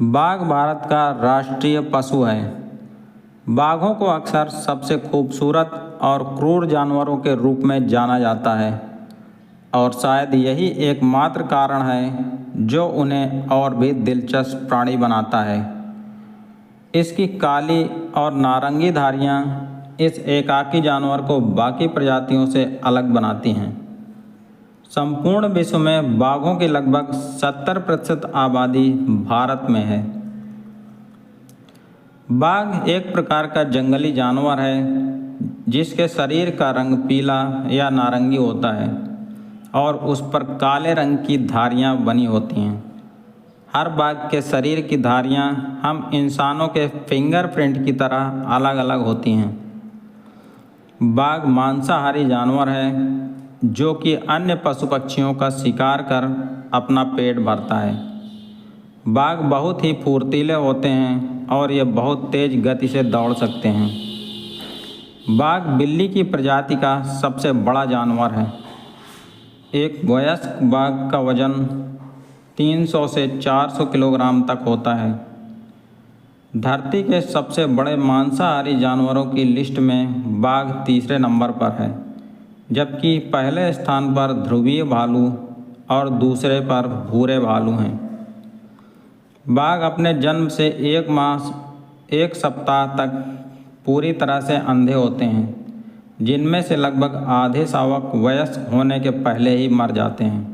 बाघ भारत का राष्ट्रीय पशु है। बाघों को अक्सर सबसे खूबसूरत और क्रूर जानवरों के रूप में जाना जाता है और शायद यही एकमात्र कारण है जो उन्हें और भी दिलचस्प प्राणी बनाता है। इसकी काली और नारंगी धारियाँ इस एकाकी जानवर को बाकी प्रजातियों से अलग बनाती हैं। संपूर्ण विश्व में बाघों की लगभग 70% आबादी भारत में है। बाघ एक प्रकार का जंगली जानवर है जिसके शरीर का रंग पीला या नारंगी होता है और उस पर काले रंग की धारियाँ बनी होती हैं। हर बाघ के शरीर की धारियाँ हम इंसानों के फिंगरप्रिंट की तरह अलग अलग होती हैं। बाघ मांसाहारी जानवर है जो कि अन्य पशु पक्षियों का शिकार कर अपना पेट भरता है। बाघ बहुत ही फुर्तीले होते हैं और ये बहुत तेज गति से दौड़ सकते हैं। बाघ बिल्ली की प्रजाति का सबसे बड़ा जानवर है। एक वयस्क बाघ का वजन 300 से 400 किलोग्राम तक होता है। धरती के सबसे बड़े मांसाहारी जानवरों की लिस्ट में बाघ तीसरे नंबर पर है, जबकि पहले स्थान पर ध्रुवीय भालू और दूसरे पर भूरे भालू हैं। बाघ अपने जन्म से एक सप्ताह तक पूरी तरह से अंधे होते हैं, जिनमें से लगभग आधे शावक वयस्क होने के पहले ही मर जाते हैं।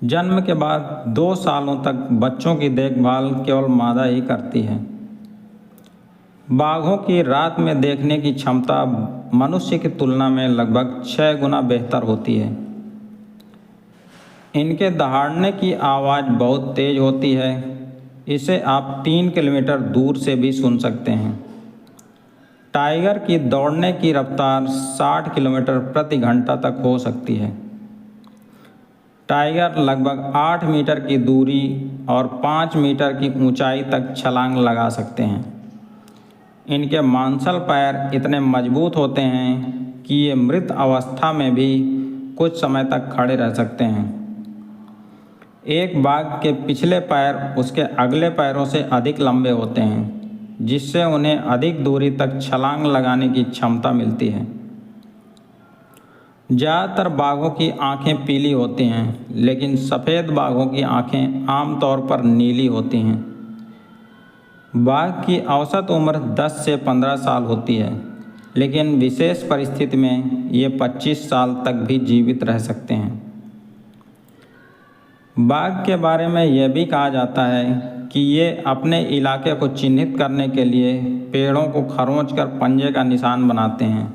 जन्म के बाद 2 सालों तक बच्चों की देखभाल केवल मादा ही करती है। बाघों की रात में देखने की क्षमता मनुष्य की तुलना में लगभग 6 गुना बेहतर होती है। इनके दहाड़ने की आवाज़ बहुत तेज होती है। इसे आप 3 किलोमीटर दूर से भी सुन सकते हैं। टाइगर की दौड़ने की रफ्तार 60 किलोमीटर प्रति घंटा तक हो सकती है। टाइगर लगभग 8 मीटर की दूरी और 5 मीटर की ऊंचाई तक छलांग लगा सकते हैं। इनके मांसल पैर इतने मजबूत होते हैं कि ये मृत अवस्था में भी कुछ समय तक खड़े रह सकते हैं। एक बाघ के पिछले पैर उसके अगले पैरों से अधिक लंबे होते हैं, जिससे उन्हें अधिक दूरी तक छलांग लगाने की क्षमता मिलती है। ज़्यादातर बाघों की आंखें पीली होती हैं, लेकिन सफ़ेद बाघों की आंखें आमतौर पर नीली होती हैं। बाघ की औसत उम्र 10 से 15 साल होती है, लेकिन विशेष परिस्थिति में ये 25 साल तक भी जीवित रह सकते हैं। बाघ के बारे में यह भी कहा जाता है कि ये अपने इलाके को चिन्हित करने के लिए पेड़ों को खरोंच कर पंजे का निशान बनाते हैं।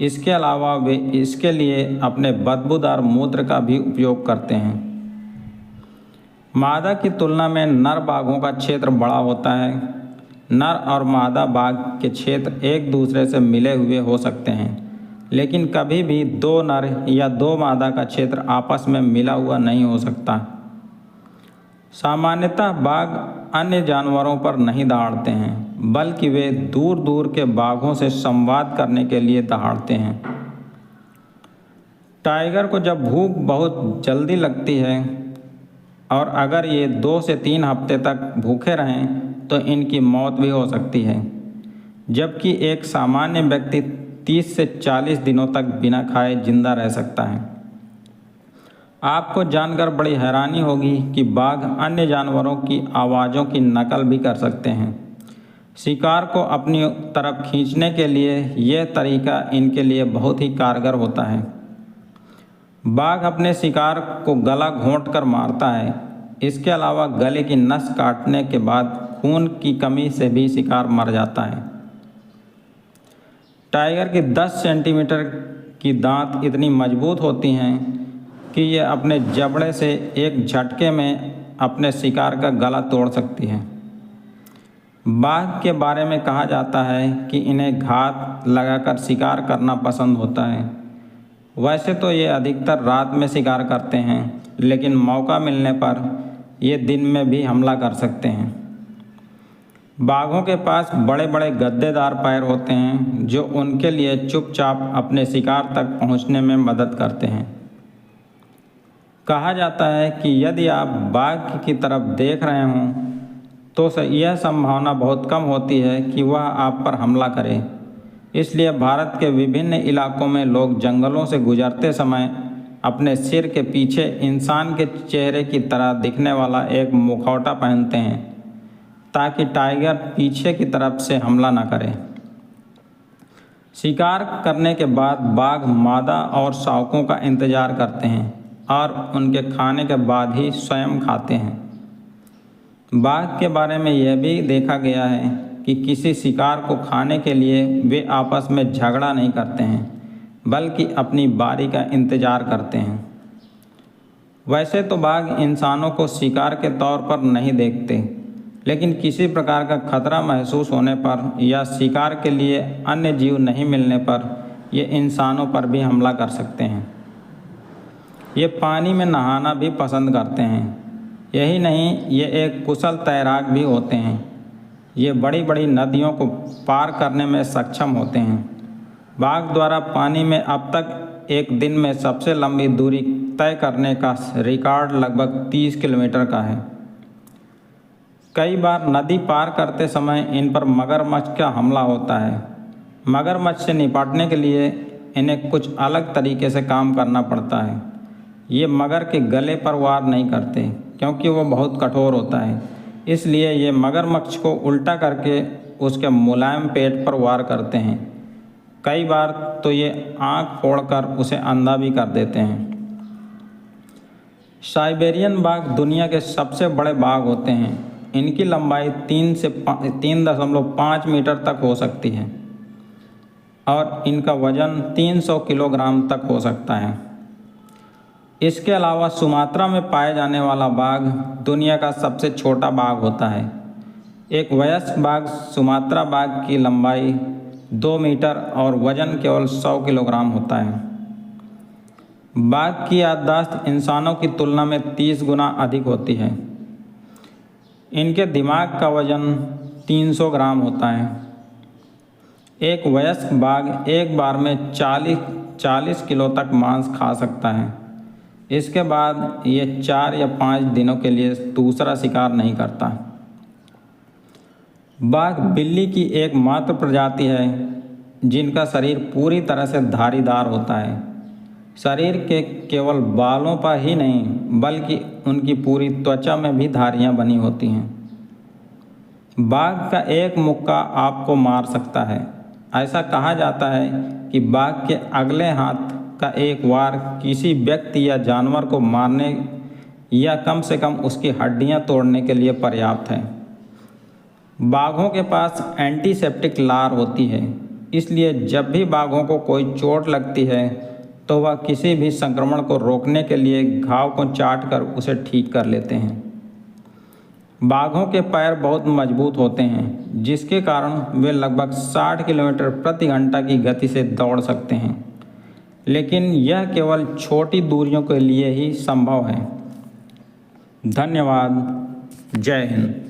इसके अलावा वे इसके लिए अपने बदबूदार मूत्र का भी उपयोग करते हैं। मादा की तुलना में नर बाघों का क्षेत्र बड़ा होता है। नर और मादा बाघ के क्षेत्र एक दूसरे से मिले हुए हो सकते हैं, लेकिन कभी भी 2 नर या 2 मादा का क्षेत्र आपस में मिला हुआ नहीं हो सकता। सामान्यतः बाघ अन्य जानवरों पर नहीं दहाड़ते हैं, बल्कि वे दूर दूर के बाघों से संवाद करने के लिए दहाड़ते हैं। टाइगर को जब भूख बहुत जल्दी लगती है और अगर ये 2 से 3 हफ्ते तक भूखे रहें तो इनकी मौत भी हो सकती है, जबकि एक सामान्य व्यक्ति 30 से 40 दिनों तक बिना खाए जिंदा रह सकता है। आपको जानकर बड़ी हैरानी होगी कि बाघ अन्य जानवरों की आवाज़ों की नकल भी कर सकते हैं। शिकार को अपनी तरफ खींचने के लिए यह तरीका इनके लिए बहुत ही कारगर होता है। बाघ अपने शिकार को गला घोंट कर मारता है। इसके अलावा गले की नस काटने के बाद खून की कमी से भी शिकार मर जाता है। टाइगर की 10 सेंटीमीटर की दांत इतनी मजबूत होती हैं कि ये अपने जबड़े से एक झटके में अपने शिकार का गला तोड़ सकती है। बाघ के बारे में कहा जाता है कि इन्हें घात लगाकर शिकार करना पसंद होता है। वैसे तो ये अधिकतर रात में शिकार करते हैं, लेकिन मौका मिलने पर ये दिन में भी हमला कर सकते हैं। बाघों के पास बड़े बड़े गद्देदार पैर होते हैं जो उनके लिए चुपचाप अपने शिकार तक पहुंचने में मदद करते हैं। कहा जाता है कि यदि आप बाघ की तरफ देख रहे हों तो यह संभावना बहुत कम होती है कि वह आप पर हमला करे। इसलिए भारत के विभिन्न इलाकों में लोग जंगलों से गुजरते समय अपने सिर के पीछे इंसान के चेहरे की तरह दिखने वाला एक मुखौटा पहनते हैं ताकि टाइगर पीछे की तरफ से हमला न करे। शिकार करने के बाद बाघ मादा और शावकों का इंतजार करते हैं और उनके खाने के बाद ही स्वयं खाते हैं। बाघ के बारे में यह भी देखा गया है कि किसी शिकार को खाने के लिए वे आपस में झगड़ा नहीं करते हैं, बल्कि अपनी बारी का इंतजार करते हैं। वैसे तो बाघ इंसानों को शिकार के तौर पर नहीं देखते, लेकिन किसी प्रकार का खतरा महसूस होने पर या शिकार के लिए अन्य जीव नहीं मिलने पर ये इंसानों पर भी हमला कर सकते हैं। ये पानी में नहाना भी पसंद करते हैं। यही नहीं, ये एक कुशल तैराक भी होते हैं। ये बड़ी बड़ी नदियों को पार करने में सक्षम होते हैं। बाघ द्वारा पानी में अब तक एक दिन में सबसे लंबी दूरी तय करने का रिकॉर्ड लगभग 30 किलोमीटर का है। कई बार नदी पार करते समय इन पर मगरमच्छ का हमला होता है। मगरमच्छ से निपटने के लिए इन्हें कुछ अलग तरीके से काम करना पड़ता है। ये मगर के गले पर वार नहीं करते क्योंकि वो बहुत कठोर होता है, इसलिए ये मगरमच्छ को उल्टा करके उसके मुलायम पेट पर वार करते हैं। कई बार तो ये आँख फोड़कर उसे अंधा भी कर देते हैं। साइबेरियन बाघ दुनिया के सबसे बड़े बाघ होते हैं। इनकी लंबाई 3 से 3.5 मीटर तक हो सकती है और इनका वजन 300 किलोग्राम तक हो सकता है। इसके अलावा सुमात्रा में पाए जाने वाला बाघ दुनिया का सबसे छोटा बाघ होता है। एक वयस्क बाघ सुमात्रा बाघ की लंबाई 2 मीटर और वजन केवल 100 किलोग्राम होता है। बाघ की याददाश्त इंसानों की तुलना में 30 गुना अधिक होती है। इनके दिमाग का वजन 300 ग्राम होता है। एक वयस्क बाघ एक बार में 40 किलो तक मांस खा सकता है। इसके बाद ये 4 या 5 दिनों के लिए दूसरा शिकार नहीं करता। बाघ बिल्ली की एकमात्र प्रजाति है जिनका शरीर पूरी तरह से धारीदार होता है। शरीर के केवल बालों पर ही नहीं बल्कि उनकी पूरी त्वचा में भी धारियां बनी होती हैं। बाघ का एक मुक्का आपको मार सकता है। ऐसा कहा जाता है कि बाघ के अगले हाथ का एक वार किसी व्यक्ति या जानवर को मारने या कम से कम उसकी हड्डियां तोड़ने के लिए पर्याप्त है। बाघों के पास एंटीसेप्टिक लार होती है, इसलिए जब भी बाघों को कोई चोट लगती है तो वह किसी भी संक्रमण को रोकने के लिए घाव को चाटकर उसे ठीक कर लेते हैं। बाघों के पैर बहुत मजबूत होते हैं, जिसके कारण वे लगभग 60 किलोमीटर प्रति घंटा की गति से दौड़ सकते हैं, लेकिन यह केवल छोटी दूरियों के लिए ही संभव है। धन्यवाद। जय हिंद।